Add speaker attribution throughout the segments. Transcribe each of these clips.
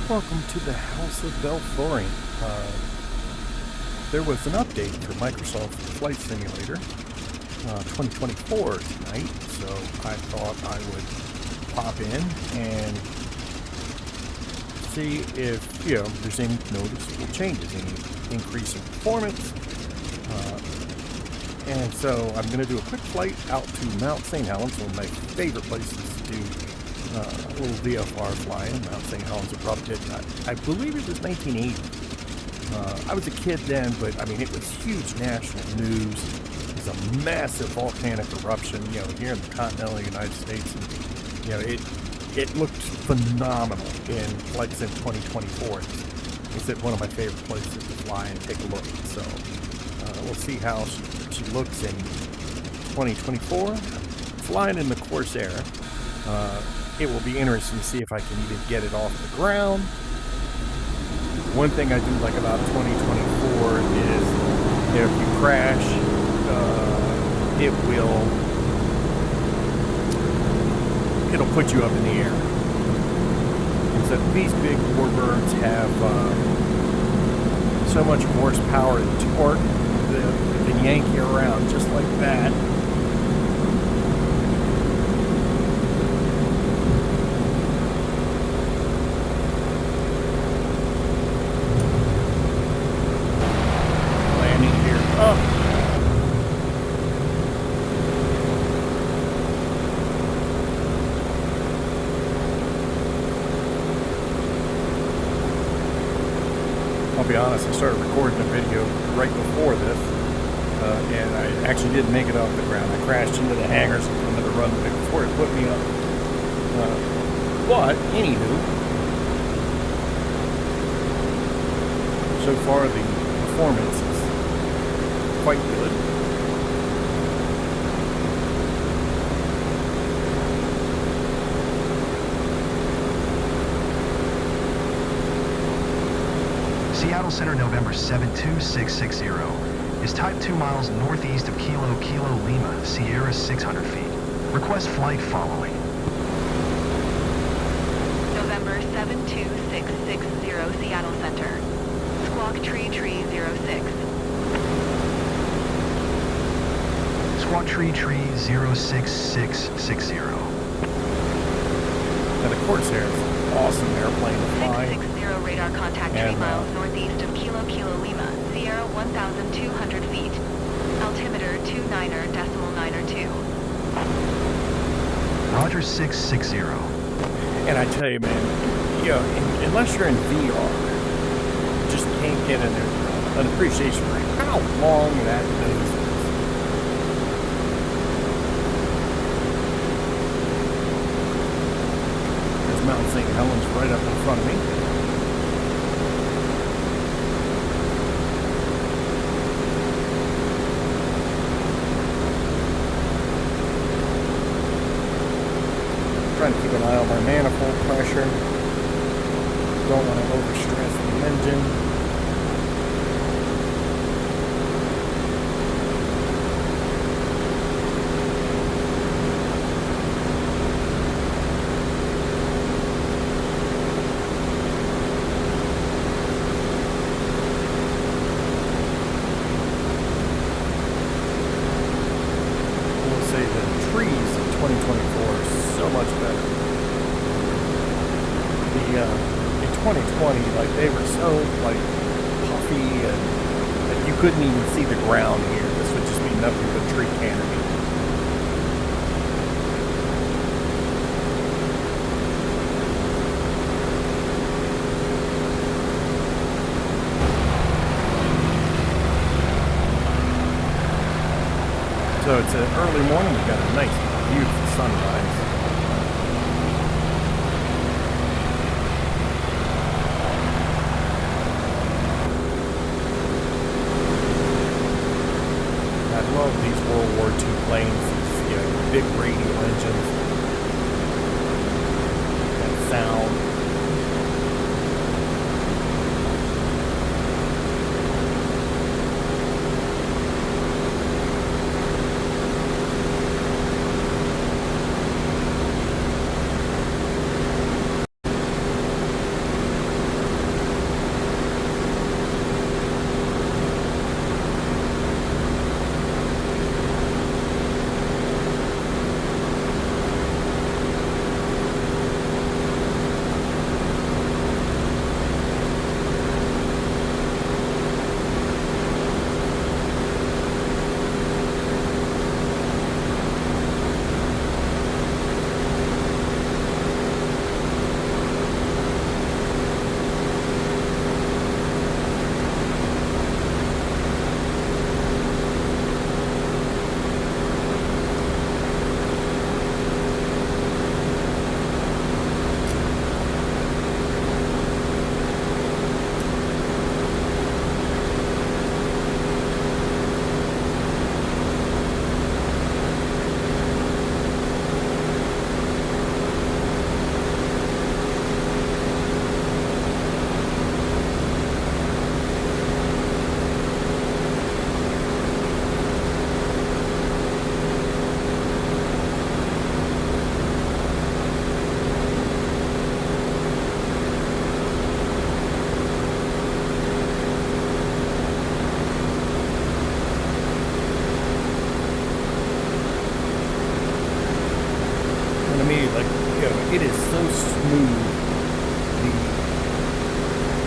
Speaker 1: Welcome to the House of Belforian. There was an update for Microsoft Flight Simulator 2024 tonight, so I thought I would pop in and see if there's any noticeable changes, any increase in performance. And so I'm going to do a quick flight out to Mount Saint Helens, one of my favorite places to do a little VFR flying. Mount Saint Helens erupted, I believe it was 1980. I was a kid then, but I mean, it was huge national news. It was a massive volcanic eruption, here in the continental United States. And, it looked phenomenal in Flight Sim 2024. It's one of my favorite places to fly and take a look. So we'll see how she looks in 2024. Flying in the Corsair. It will be interesting to see if I can even get it off the ground. One thing I do like about 2024 is if you crash, it'll put you up in the air. And so these big warbirds have so much horsepower and torque that they can yank you around just like that. I'll be honest, I started recording a video right before this, and I actually didn't make it off the ground. I crashed into the hangars in front of the runway before it put me up. But, anywho, so far the performance is quite good.
Speaker 2: Seattle Center, November 72660. Is type 2 miles northeast of Kilo Lima, Sierra 600 feet. Request flight following.
Speaker 3: November 72660, Seattle Center. Squawk Tree 06.
Speaker 2: Squawk Tree 06660.
Speaker 1: Now the Corsair is an awesome airplane to fly.
Speaker 3: 660 radar contact 3 miles northeast of Kilo Lima, Sierra 1,200 feet. Altimeter 29.92.
Speaker 2: Roger 660.
Speaker 1: And I tell you, man, unless you're in VR, you just can't get an appreciation for how long that nose is. There's Mount Saint Helens right up in front of me. Trying to keep an eye on my manifold pressure. Don't want to overstress the engine. We'll say the trees in 2024 are so much better. In 2020, they were so puffy and that you couldn't even see the ground here. This would just be nothing but tree canopy. So it's an early morning. We've got a nice, beautiful sunrise. I love these World War II planes, these big radial engines, that sound.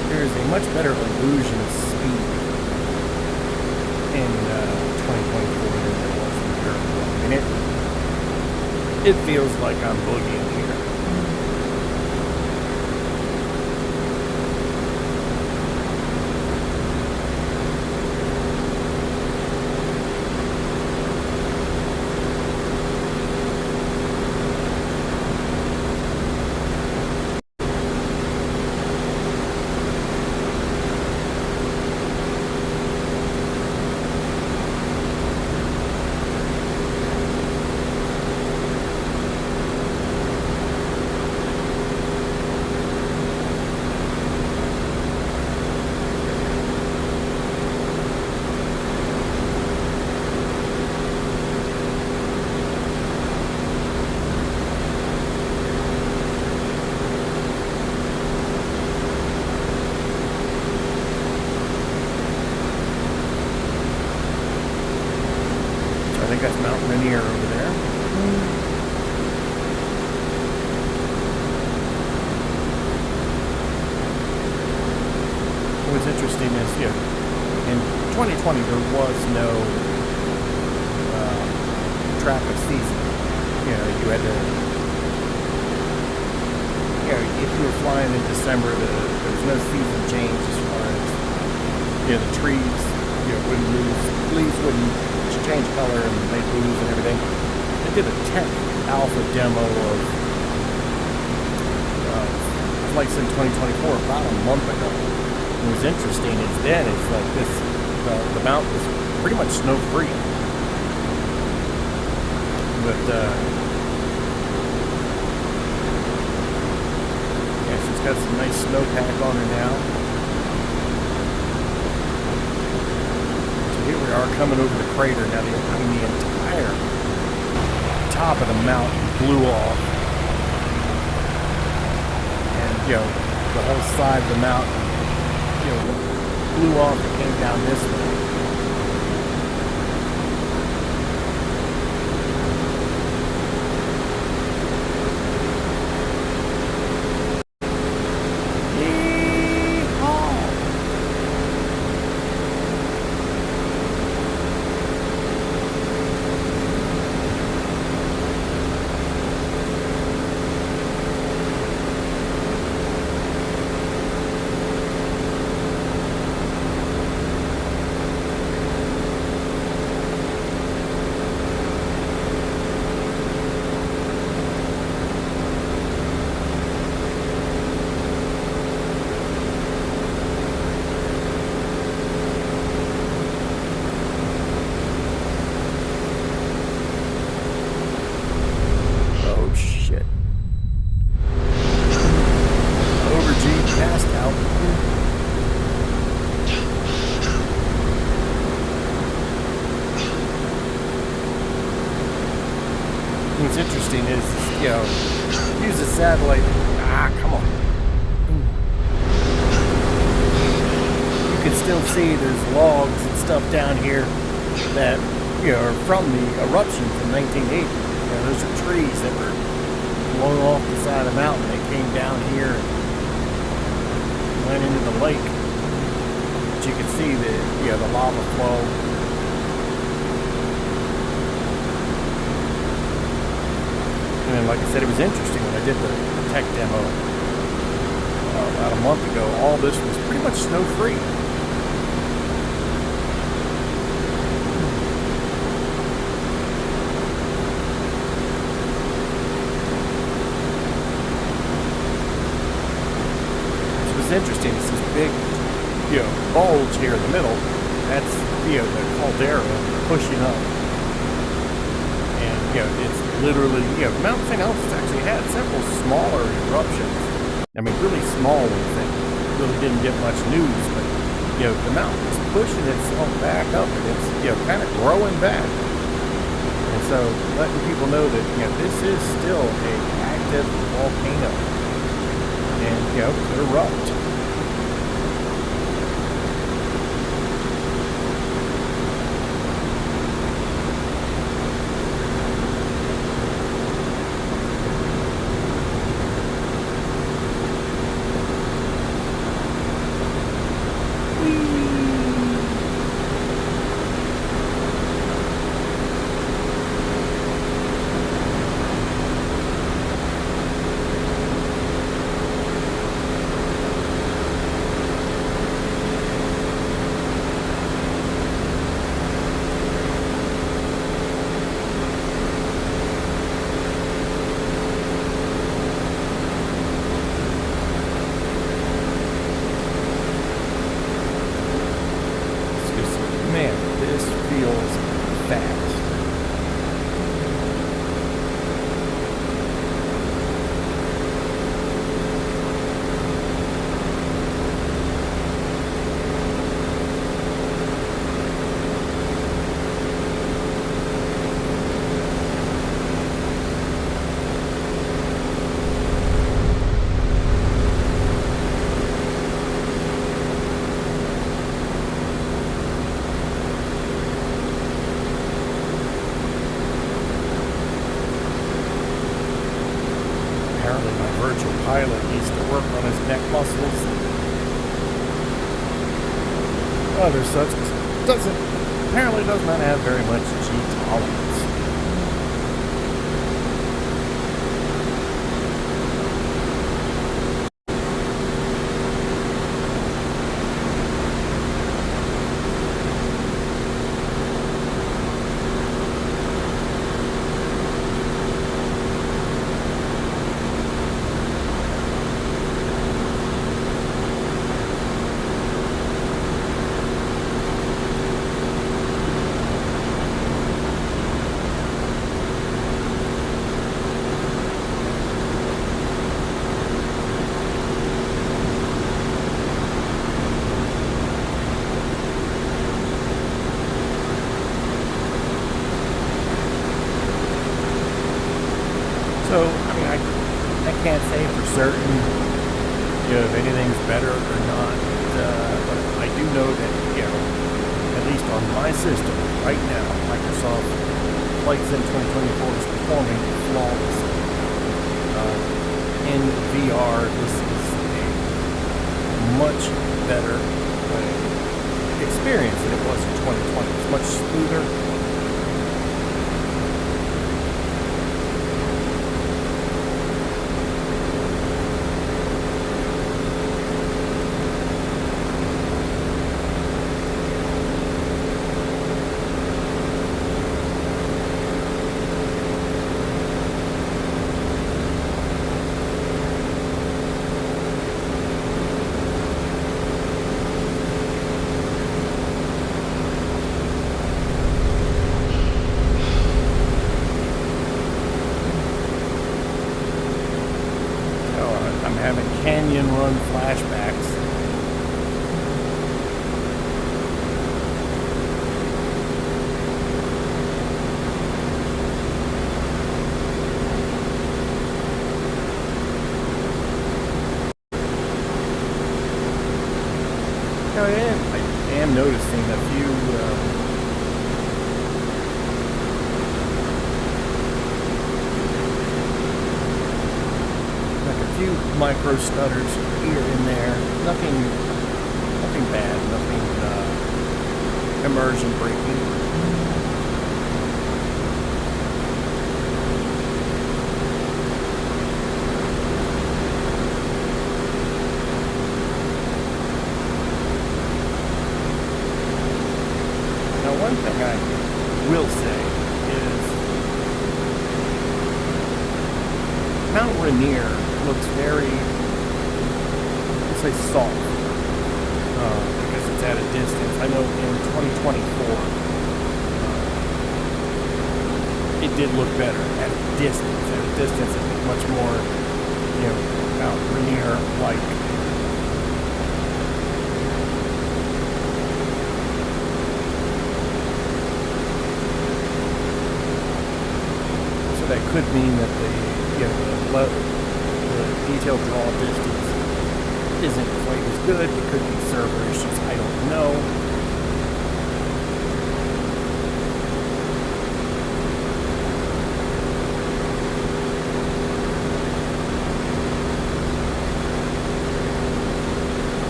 Speaker 1: there's a much better illusion of speed in 2024 than there was in the year ago. I mean, it feels like I'm boogieing here. I think that's Mount Rainier over there. What's interesting is, in 2020 there was no track of season. You had to, if you were flying in December, there was no season change as far as, the trees, wouldn't lose, leaves wouldn't change color and make lose and everything. They did a 10th alpha demo of flights in 2024 about a month ago. What was interesting is then it's like this, the mountain was pretty much snow free. But she's got some nice snowpack on her now. Here we are coming over the crater now. The entire top of the mountain blew off, and the whole side of the mountain, blew off and came down this way. What's interesting is, use a satellite. Come on. You can still see there's logs and stuff down here that, are from the eruption from 1980. Those are trees that were blown off the side of the mountain. They came down here and went into the lake. But you can see the lava flow. And then, like I said, it was interesting when I did the tech demo about a month ago. All this was pretty much snow-free. So what's interesting is this big, bulge here in the middle. That's the caldera pushing up. It's literally, Mount Saint Helens has actually had several smaller eruptions. I mean, really small ones that really didn't get much news, but, the mountain is pushing itself back up, and it's, kind of growing back. And so, letting people know that, this is still an active volcano, and, could erupt. work on his neck muscles and other such. Apparently does not have very much G tolerance. So, I mean, I can't say for certain, if anything's better or not, but I do know that, at least on my system right now, Microsoft Flight Sim 2024 is performing flawlessly. In VR, this is a much better experience than it was in 2020. It's much smoother. Having canyon run flashbacks. I am noticing a few micro stutters here and there. Nothing bad. Nothing immersion breaking. Now, one thing I will say is Mount Rainier looks very, let's say, soft, because it's at a distance. I know in 2024, it did look better at a distance. At a distance, it looked much more, Mount Rainier-like. So that could mean that the detailed draw distance isn't quite as good. It could be server issues. I don't know.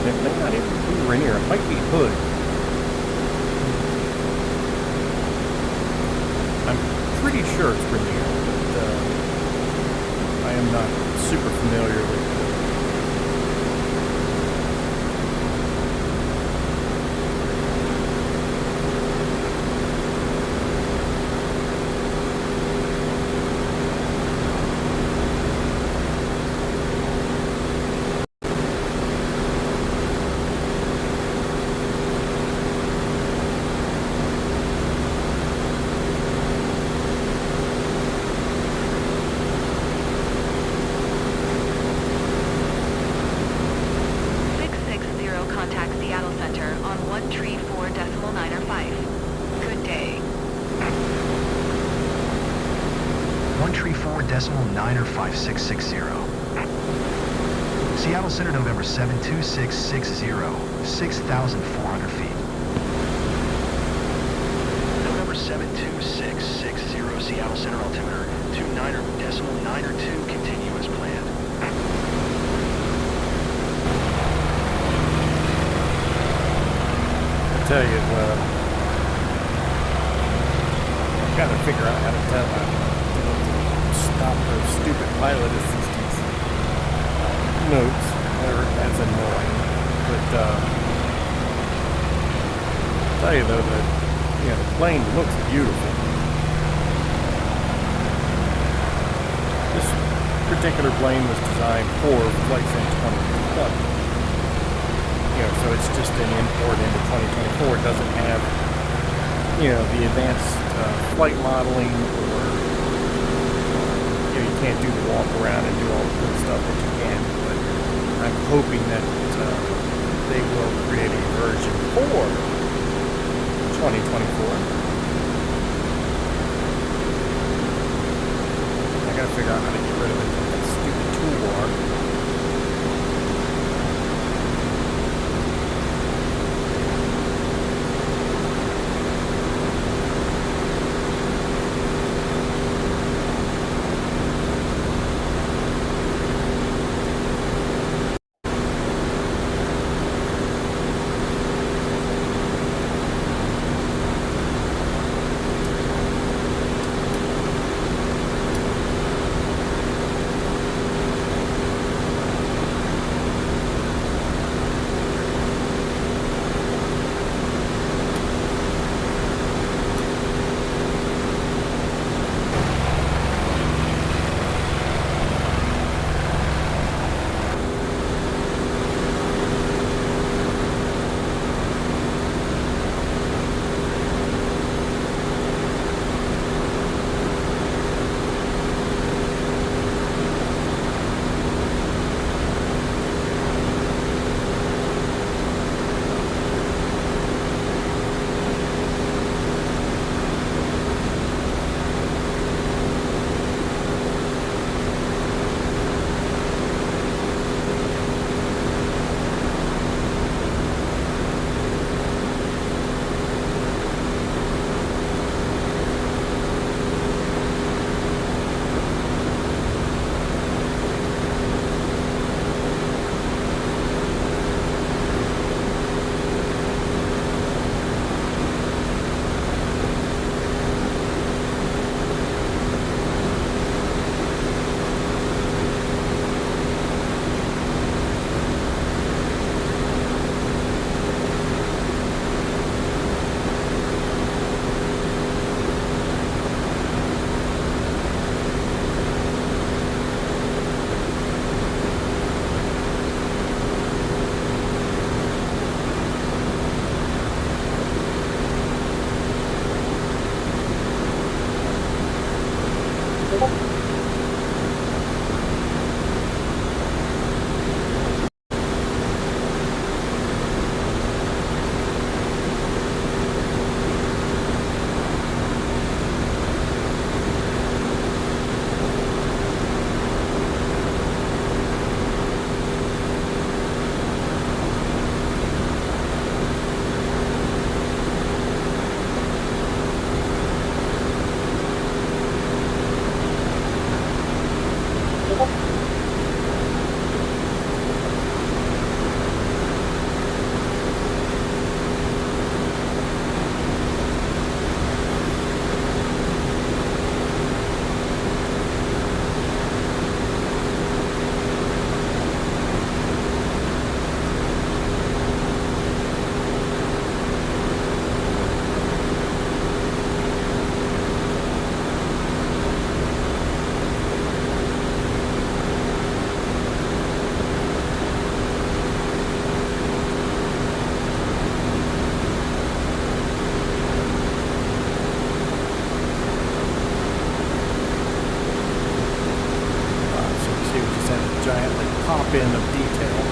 Speaker 1: It may not even be Rainier. It might be Hood. I'm pretty sure it's Rainier, but I am not super familiar with it.
Speaker 2: Seattle Center, November 72660, 6,400 feet. November 72660, Seattle Center, altimeter 29.902, continue as planned.
Speaker 1: tell you, I've got to figure out how to tell them stop those stupid pilot assistance notes. That's annoying. But I'll tell you though that the plane looks beautiful. This particular plane was designed for flight sim 2020. So it's just an import into 2024. It doesn't have, the advanced flight modeling, or you can't do the walk around and do all the cool stuff that you can. But I'm hoping that they will create a version for 2024. I gotta figure out how to get rid of it from that stupid toolbar. bin of detail.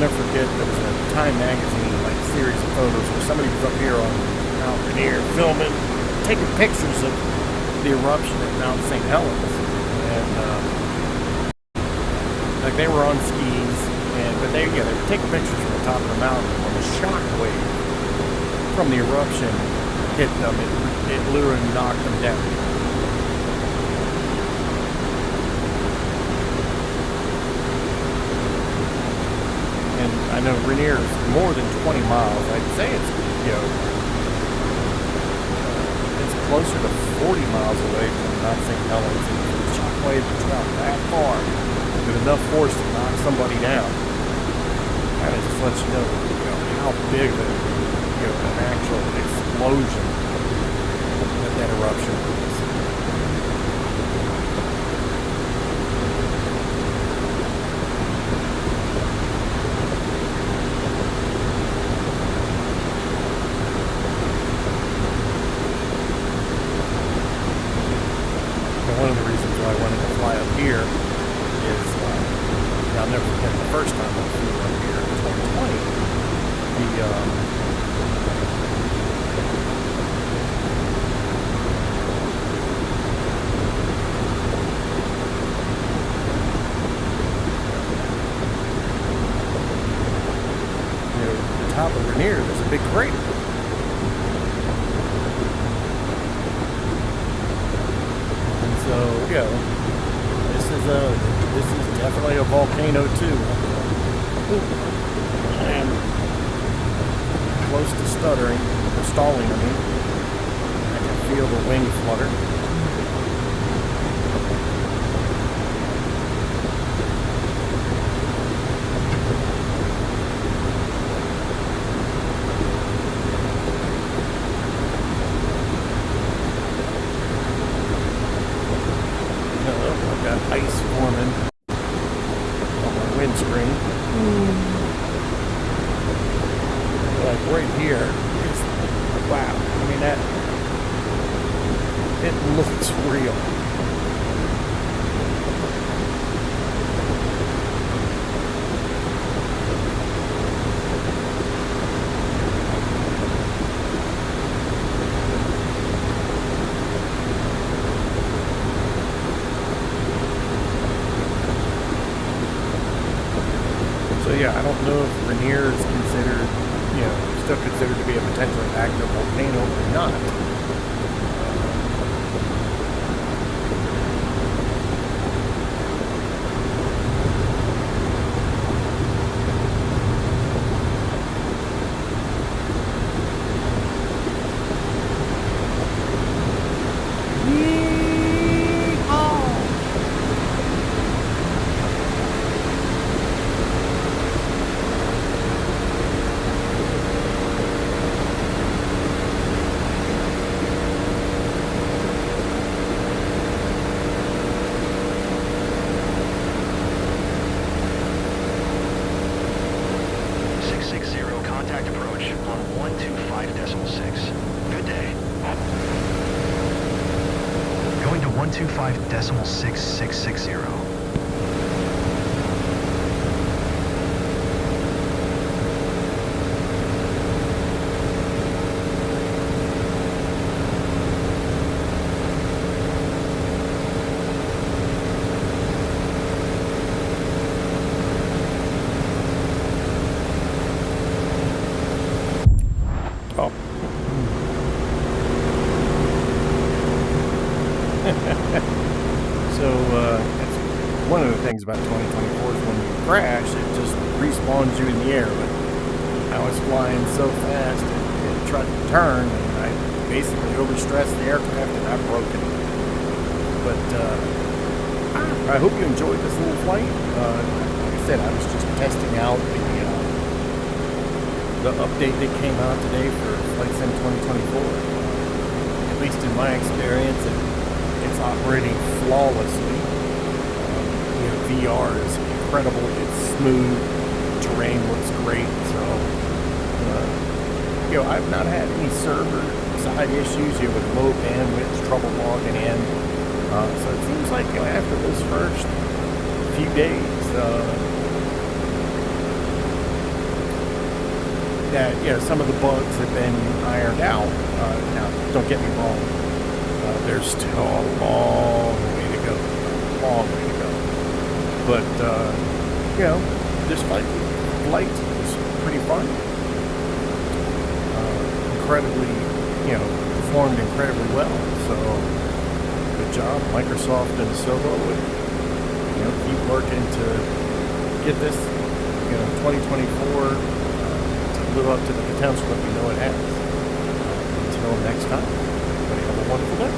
Speaker 1: never forget, there was a Time magazine like series of photos where somebody was up here on Mount Rainier filming, taking pictures of the eruption at Mount Saint Helens, and like they were on skis, but they were taking pictures from the top of the mountain. When the shock wave from the eruption hit them, it literally knocked them down. And I know Rainier is more than 20 miles. I'd say it's, it's closer to 40 miles away from Mount St. Helens. And the shock wave would travel that far with enough force to knock somebody down. And it just lets you know, how big of an actual explosion that eruption was. One of the reasons why I wanted to fly up here is, I'll never forget the first time I flew up here in 2020. The top of Rainier, there's a big crater. So this is definitely a volcano too. I am close to stuttering, or stalling. I mean, I can feel the wing flutter. Got ice forming on my windscreen. Like right here, wow. I mean, it looks real. So yeah, I don't know if Rainier is considered, still considered to be a potentially active volcano or not.
Speaker 2: Contact approach on 125.6. Good day. Going to 125.6660.
Speaker 1: Oh. So, it's one of the things about 2024 is when you crash, it just respawns you in the air. But I was flying so fast, it tried to turn, and I basically overstressed the aircraft, and I broke it. But I hope you enjoyed this little flight. Like I said, I was just testing out the update that came out today for Flight Sim 2024. At least in my experience, it's operating flawlessly. VR is incredible. It's smooth. Terrain looks great. So, I've not had any server side issues here with low bandwidth, trouble logging in. So it seems like after those first few days, that, some of the bugs have been ironed out. Now, don't get me wrong. There's still a long way to go. But, this flight was pretty fun. Incredibly, performed incredibly well. So, good job, Microsoft and Asobo. Keep working to get this, 2024 to live up to the potential that we know it has. Until next time, everybody have a wonderful day.